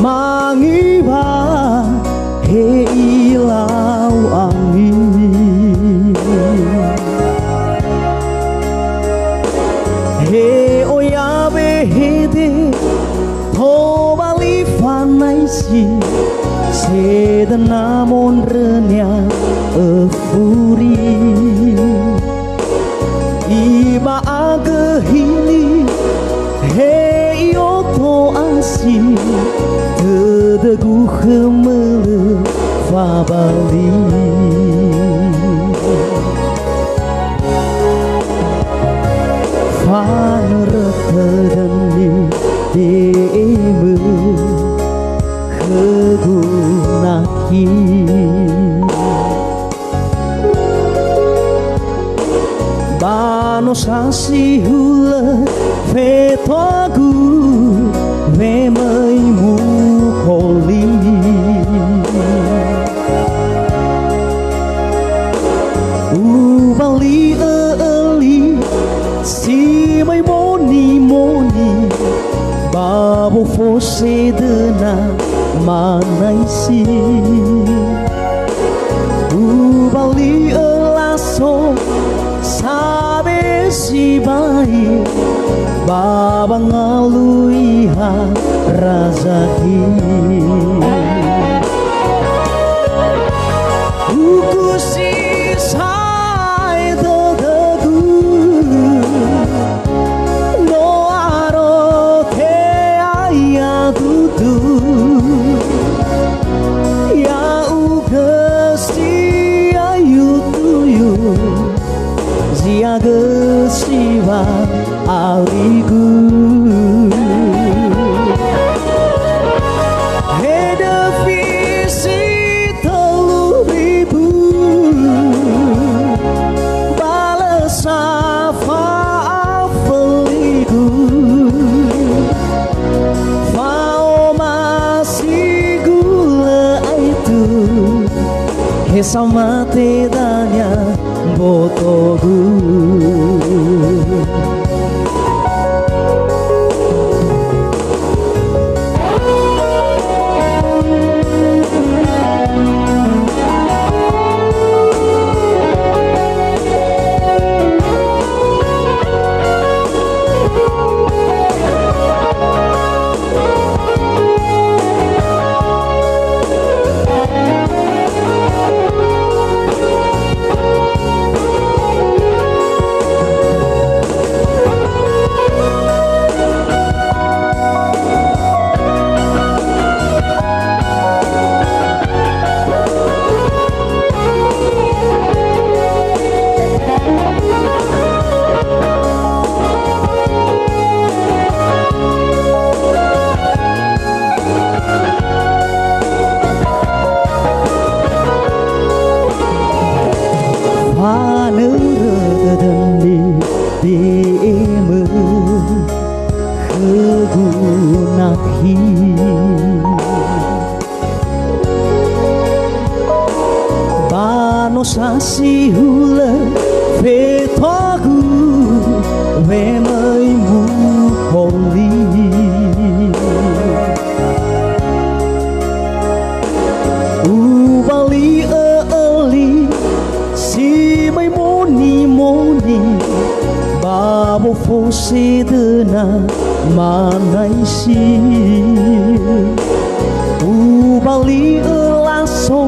mangiba he ilau angin he oyabe he de tobali fanaisi sede namon renya efuri iba agehili he ioto asi tedegu gemele fabali faneretedeni deme kegunaki bano sasi hula fetogu vemaimu koli ubali eli si mai moni moni babo fosse dena manaisi ubali elaso sabe si baik baba ngaluiha razaki ukusi sai degu no aro te aya dudu ya ugesti ayu tuyu ziaga siwa aligu heda visi telu ribu balesa faafeligu fao masih gula itu sama tedanya botogu deme kegunaki bano sasi hula fetogu vemaimu koli ubali eli si mai moni moni babo fosse dena manaisi ubali elaso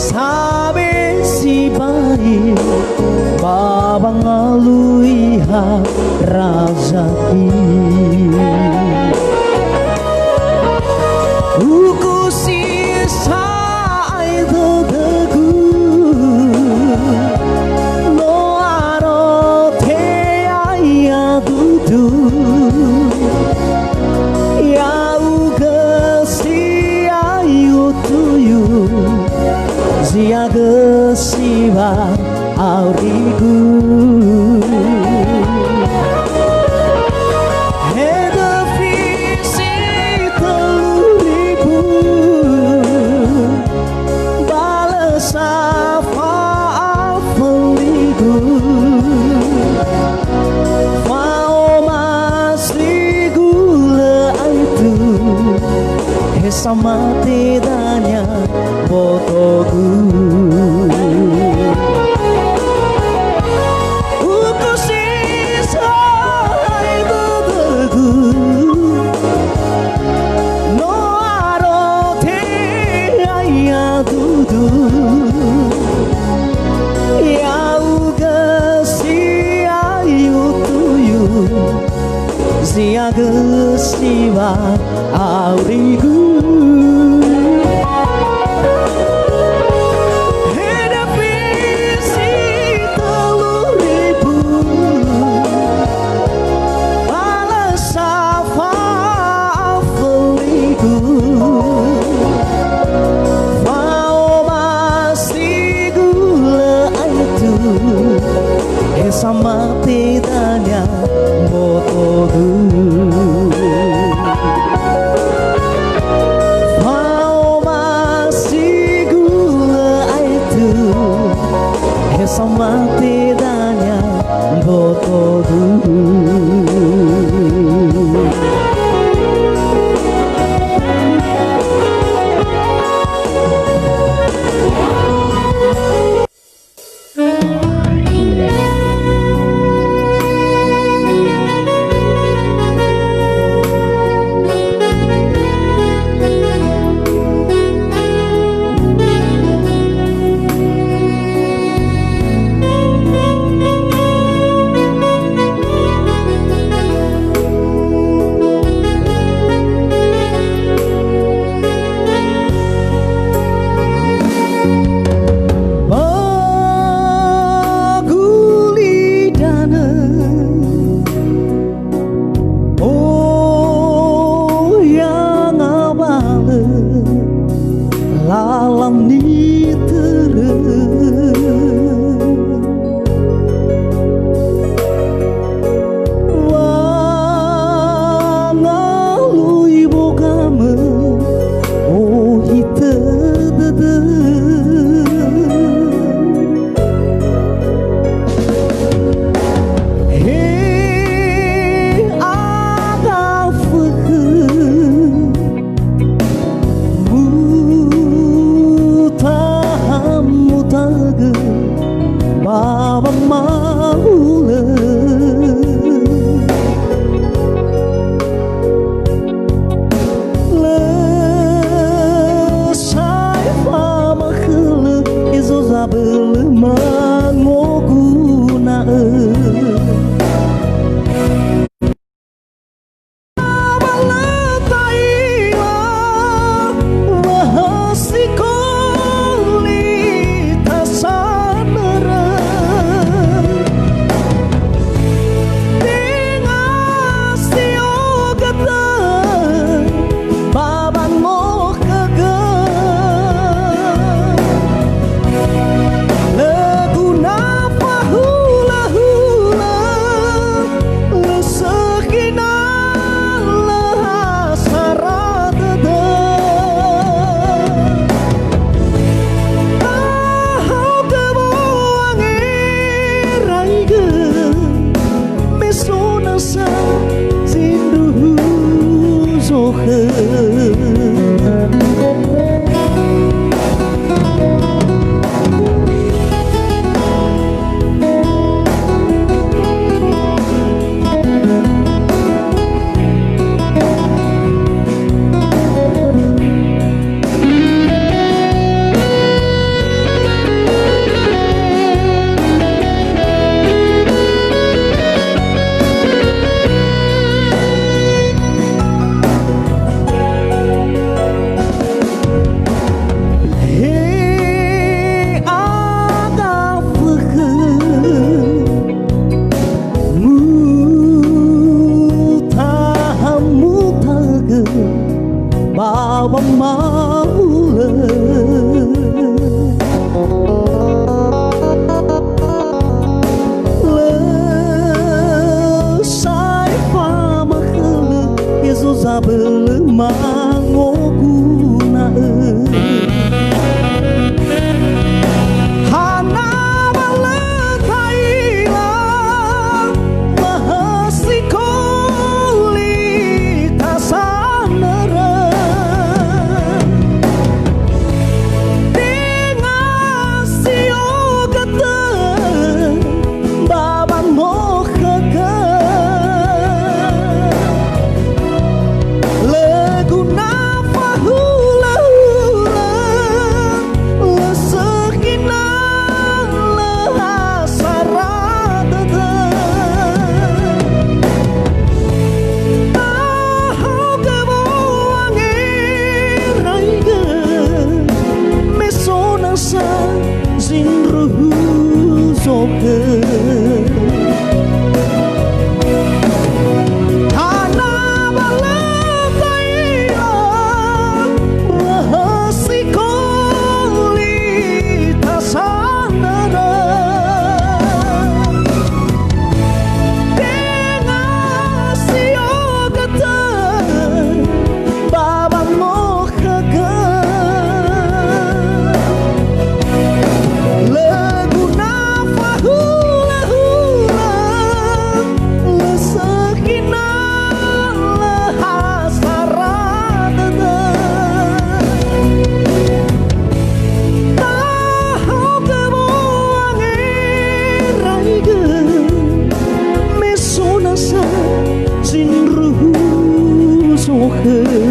sabe si baik baba ngaluiha razaki ukusi sai degu no aro te aya dudu ya ugasi ayu tuyu ziaga siwa aurigu heda visi telu ribu balesa faafeligu fao masih gula itu sama tidaknya fotoku. Uku sisa itu tegu no aro te aya dudu yau gasi ayu tuyu Sia gesiwa aurigu Hadapi si telur ribu Balas apa afeligu Mau masih gula itu sama tidaknya fotoku. Mau masih gula itu sama tidaknya fotoku. Lalam ni wangalui bogame oh hita hey aga Baba maula Lesai fama khele Izo zabele mangoguna Baba maula Lesai fama khele Yesu zabele mangoguna Hana baletaila Mahasikoli tasanara khứ